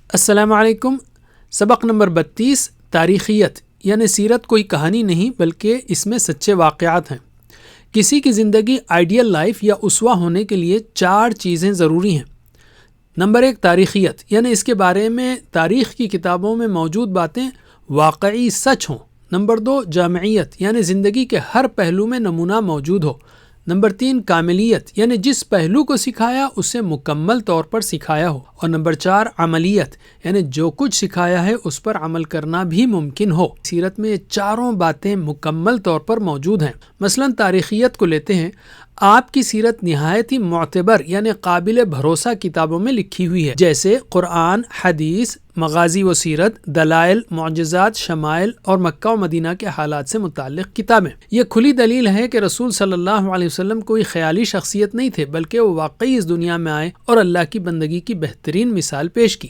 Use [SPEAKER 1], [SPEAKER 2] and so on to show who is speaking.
[SPEAKER 1] السلام علیکم۔ سبق نمبر 32 تاریخیت یعنی سیرت کوئی کہانی نہیں بلکہ اس میں سچے واقعات ہیں۔ کسی کی زندگی آئیڈیل لائف یا اسوہ ہونے کے لیے 4 چیزیں ضروری ہیں۔ نمبر 1 تاریخیت یعنی اس کے بارے میں تاریخ کی کتابوں میں موجود باتیں واقعی سچ ہوں۔ نمبر 2 جامعیت یعنی زندگی کے ہر پہلو میں نمونہ موجود ہو۔ نمبر 3 کاملیت یعنی جس پہلو کو سکھایا اسے مکمل طور پر سکھایا ہو۔ اور نمبر 4 عملیت یعنی جو کچھ سکھایا ہے اس پر عمل کرنا بھی ممکن ہو۔ سیرت میں یہ چاروں باتیں مکمل طور پر موجود ہیں۔ مثلا تاریخیت کو لیتے ہیں، آپ کی سیرت نہایت ہی معتبر یعنی قابل بھروسہ کتابوں میں لکھی ہوئی ہے، جیسے قرآن، حدیث، مغازی و سیرت، دلائل، معجزات، شمائل اور مکہ و مدینہ کے حالات سے متعلق کتابیں۔ یہ کھلی دلیل ہے کہ رسول صلی اللہ علیہ وسلم کوئی خیالی شخصیت نہیں تھے، بلکہ وہ واقعی اس دنیا میں آئے اور اللہ کی بندگی کی بہترین مثال پیش کی۔